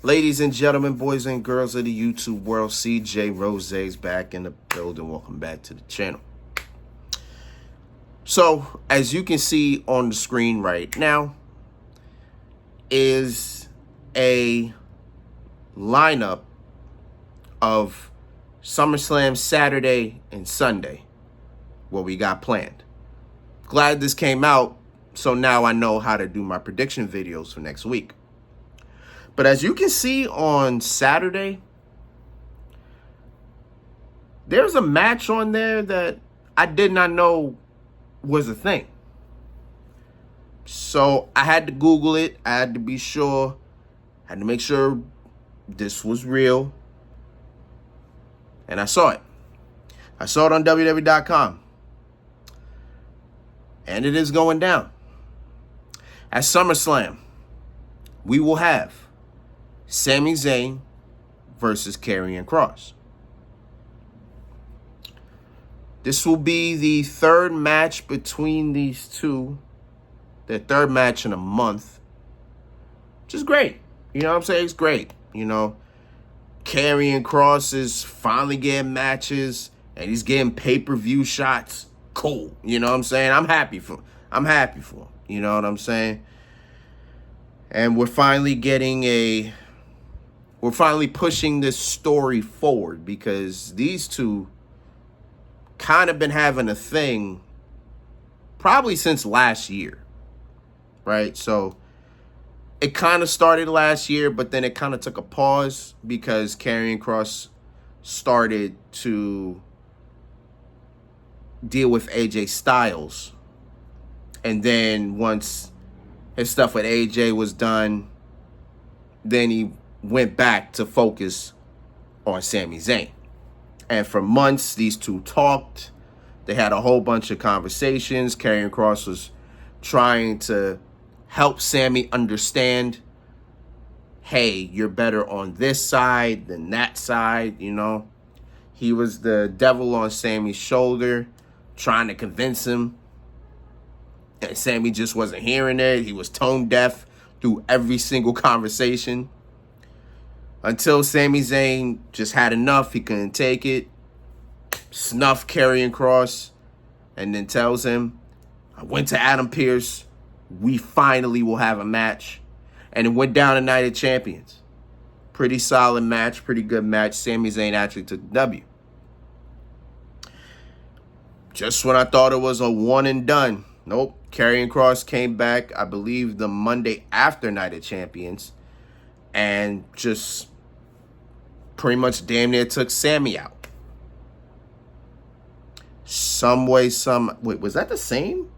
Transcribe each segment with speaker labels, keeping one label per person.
Speaker 1: Ladies and gentlemen, boys and girls of the YouTube world, CJ Rose's back in the building. Welcome back to the channel. So, as you can see on the screen right now, is a lineup of Summerslam Saturday and Sunday, what we got planned. Glad this came out, so now I know how to do my prediction videos for next week. But as you can see on Saturday, there's a match on there that I did not know was a thing. So I had to Google it. I had to be sure. I had to make sure this was real. And I saw it. I saw it on www.com. And it is going down. At SummerSlam, we will have Sami Zayn versus Karrion Kross. This will be the third match between these two. Their third match in a month. Which is great. You know what I'm saying? It's great. You know, Karrion Kross is finally getting matches. And he's getting pay-per-view shots. Cool. You know what I'm saying? I'm happy for him. You know what I'm saying? And we're finally pushing this story forward because these two kind of been having a thing probably since last year, right? So it kind of started last year, but then it kind of took a pause because Karrion Kross started to deal with AJ Styles. And then once his stuff with AJ was done, then he went back to focus on Sami Zayn. And for months, these two talked. They had a whole bunch of conversations. Karrion Kross was trying to help Sami understand, hey, you're better on this side than that side, you know. He was the devil on Sami's shoulder, trying to convince him. And Sami just wasn't hearing it. He was tone deaf through every single conversation. Until Sami Zayn just had enough. He couldn't take it. Snuffed Karrion Kross. And then tells him, I went to Adam Pearce. We finally will have a match. And it went down to Night of Champions. Pretty solid match. Pretty good match. Sami Zayn actually took the W. Just when I thought it was a one and done. Nope. Karrion Kross came back, I believe, the Monday after Night of Champions. And just pretty much damn near took Sami out. Wait, was that the same?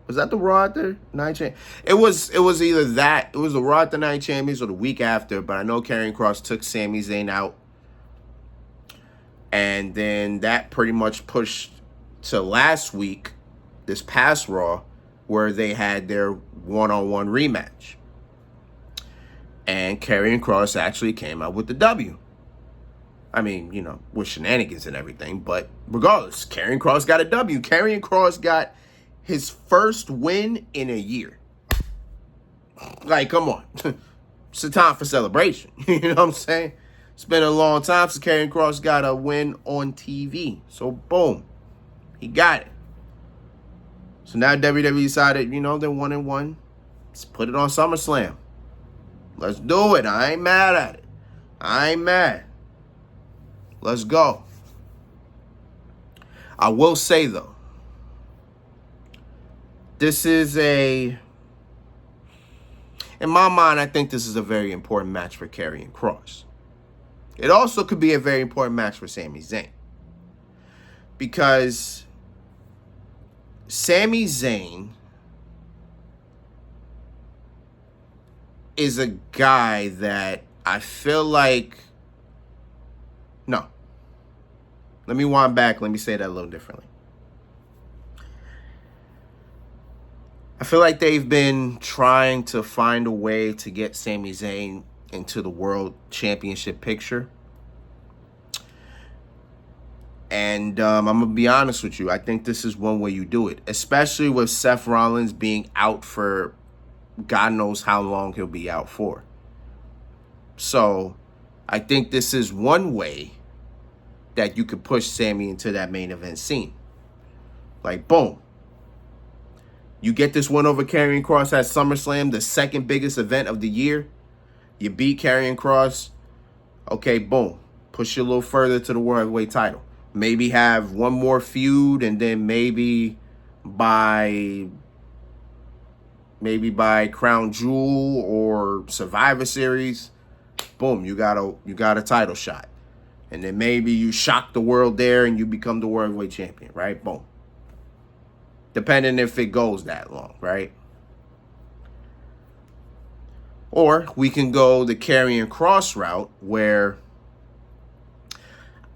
Speaker 1: Was that the Raw after Night Champions? It was either that, it was the Raw after Night Champions or the week after, but I know Karrion Kross took Sami Zayn out. And then that pretty much pushed to last week, this past Raw, where they had their one-on-one rematch. And Karrion Kross actually came out with the W. I mean, you know, with shenanigans and everything. But regardless, Karrion Kross got a W. Karrion Kross got his first win in a year. Like, come on. It's a time for celebration. You know what I'm saying? It's been a long time since Karrion Kross got a win on TV. So, boom. He got it. So now WWE decided, you know, they're 1-1. Let's put it on SummerSlam. Let's do it. I ain't mad at it. I ain't mad. Let's go. I will say, though, this is in my mind, I think this is a very important match for Karrion Kross. It also could be a very important match for Sami Zayn. Because Sami Zayn is a guy that I feel like... No. Let me wind back. Let me say that a little differently. I feel like they've been trying to find a way to get Sami Zayn into the World Championship picture. And I'm going to be honest with you. I think this is one way you do it. Especially with Seth Rollins being out for God knows how long he'll be out for. So I think this is one way that you could push Sami into that main event scene. Like, boom. You get this win over Karrion Kross at SummerSlam, the second biggest event of the year. You beat Karrion Kross. Okay, boom. Push you a little further to the World Heavyweight title. Maybe have one more feud, and then maybe by Crown Jewel or Survivor Series, boom, you got a title shot. And then maybe you shock the world there and you become the World Heavyweight Champion, right? Boom. Depending if it goes that long, right? Or we can go the Karrion Kross route, where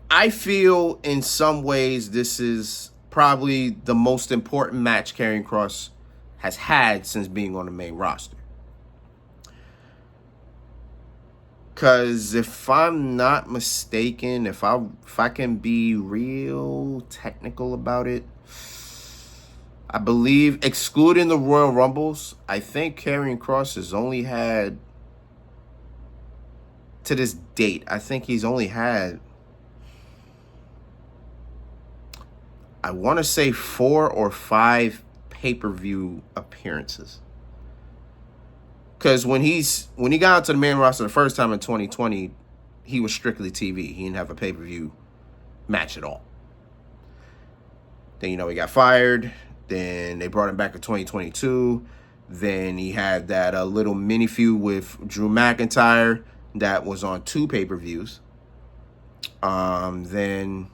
Speaker 1: I feel in some ways this is probably the most important match Karrion Kross has had since being on the main roster. Because if I'm not mistaken, if I can be real technical about it, I believe, excluding the Royal Rumbles, I think Karrion Kross has only had, to this date, I think he's only had, I want to say 4 or 5 pay-per-view appearances. Because when he got onto the main roster the first time in 2020, he was strictly TV. He didn't have a pay-per-view match at all. Then, he got fired. Then they brought him back in 2022. Then he had that little mini feud with Drew McIntyre that was on 2 pay-per-views. Then,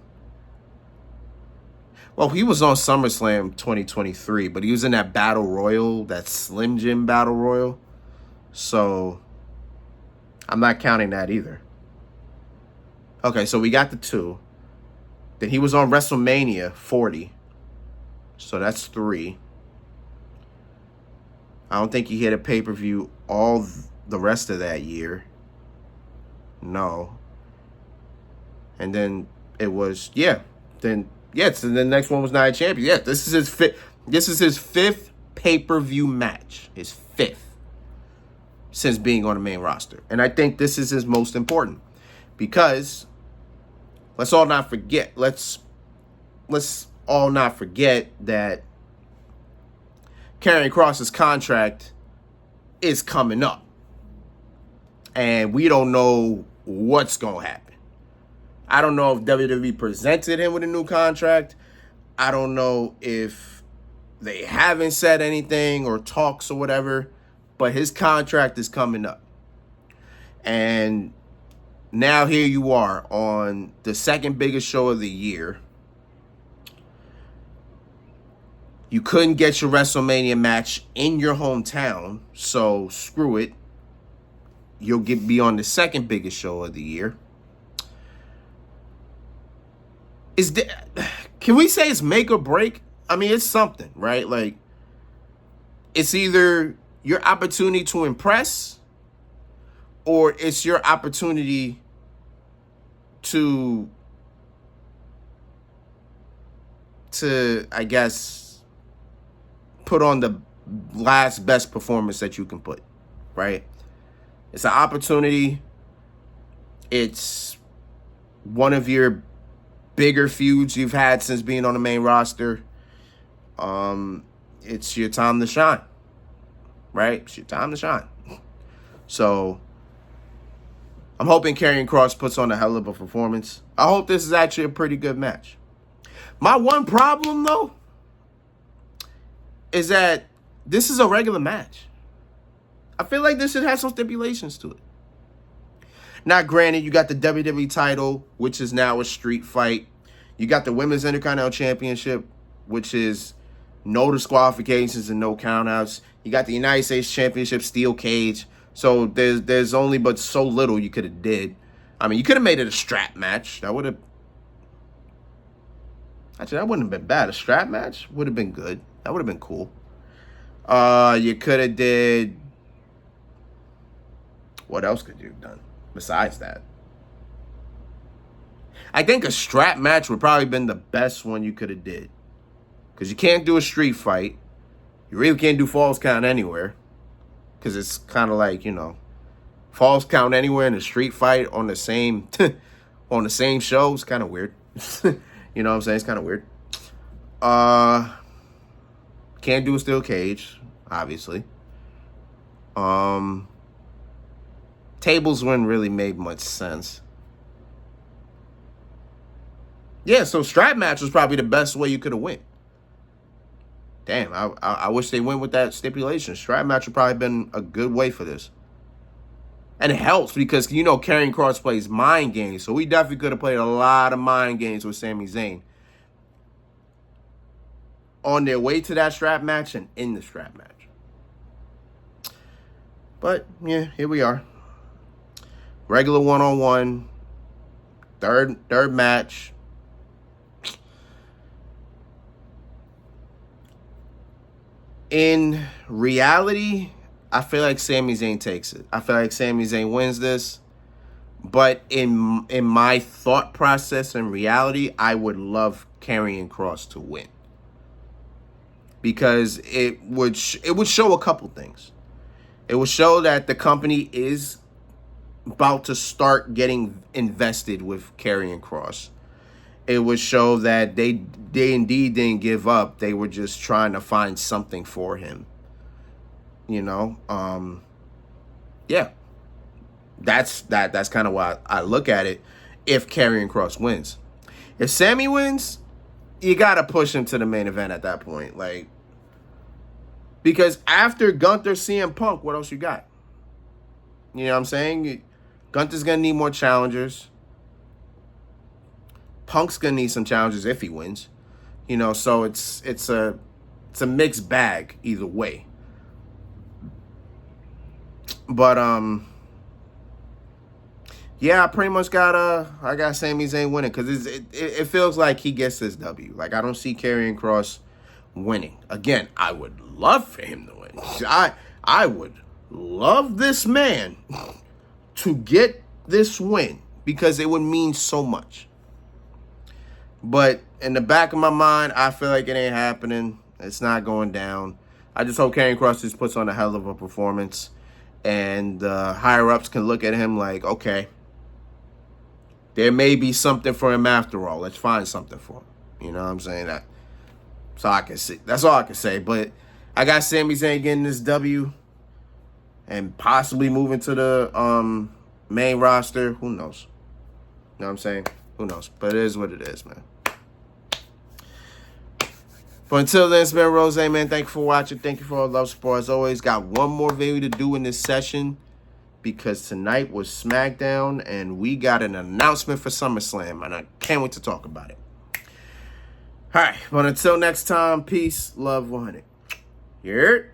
Speaker 1: well, he was on SummerSlam 2023, but he was in that Battle Royal, that Slim Jim Battle Royal. So I'm not counting that either. Okay, so we got the 2. Then he was on WrestleMania 40. So that's 3. I don't think he hit a pay-per-view all the rest of that year. No. And then it was, so the next one was Night Champion. Yeah, this is his 5th pay-per-view match. His 5th. Since being on the main roster. And I think this is his most important. Because let's all not forget that Karrion Kross's contract is coming up. And we don't know what's going to happen. I don't know if WWE presented him with a new contract. I don't know if they haven't said anything or talks or whatever. But his contract is coming up. And now here you are on the second biggest show of the year. You couldn't get your WrestleMania match in your hometown, so screw it. You'll be on the second biggest show of the year. Can we say it's make or break? I mean, it's something, right? Like, it's either your opportunity to impress, or it's your opportunity to I guess, put on the last best performance that you can put, right? It's an opportunity. It's one of your bigger feuds you've had since being on the main roster. It's your time to shine. Right? It's your time to shine. So, I'm hoping Karrion Kross puts on a hell of a performance. I hope this is actually a pretty good match. My one problem, though, is that this is a regular match. I feel like this should have some stipulations to it. Now, granted, you got the WWE title, which is now a street fight. You got the Women's Intercontinental Championship, which is no disqualifications and no countouts. You got the United States Championship steel cage. So there's only but so little you could have did. I mean, you could have made it a strap match. That would have... Actually, that wouldn't have been bad. A strap match would have been good. That would have been cool. You could have did... What else could you have done besides that? I think a strap match would probably been the best one you could have did. Because you can't do a street fight. You really can't do falls count anywhere. Because it's kind of like, Falls count anywhere in a street fight on the same on the same show. It's kind of weird. You know what I'm saying? It's kind of weird. Can't do a steel cage, obviously. Tables wouldn't really make much sense. Yeah, so strap match was probably the best way you could have went. Damn, I wish they went with that stipulation. Strap match would probably been a good way for this. And it helps because, you know, Karrion Kross plays mind games. So we definitely could have played a lot of mind games with Sami Zayn on their way to that strap match and in the strap match. But, yeah, here we are. Regular one-on-one. Third match. In reality, I feel like Sami Zayn takes it. I feel like Sami Zayn wins this. But in my thought process and reality, I would love Karrion Kross to win. Because it would show a couple things. It would show that the company is about to start getting invested with Karrion Kross. It would show that they indeed didn't give up. They were just trying to find something for him. You know? Yeah. That's kind of why I look at it if Karrion Kross wins. If Sami wins, you got to push him to the main event at that point. Like, because after Gunther, CM Punk, what else you got? You know what I'm saying? Gunther's going to need more challengers. Punk's going to need some challenges if he wins. You know, so it's a mixed bag either way. But yeah, I pretty much got Sami Zayn winning because it feels like he gets this W. Like, I don't see Karrion Kross winning. Again, I would love for him to win. I would love this man to get this win because it would mean so much. But in the back of my mind, I feel like it ain't happening. It's not going down. I just hope Karrion Kross just puts on a hell of a performance. And higher-ups can look at him like, okay, there may be something for him after all. Let's find something for him. You know what I'm saying? That's all I can say. That's all I can say. But I got Sami Zayn getting this W and possibly moving to the main roster. Who knows? You know what I'm saying? Who knows? But it is what it is, man. But until then, it's been Rose, man. Thank you for watching. Thank you for all the love, support. As always, got one more video to do in this session because tonight was SmackDown and we got an announcement for SummerSlam, and I can't wait to talk about it. All right, but until next time, peace, love, 100. You heard?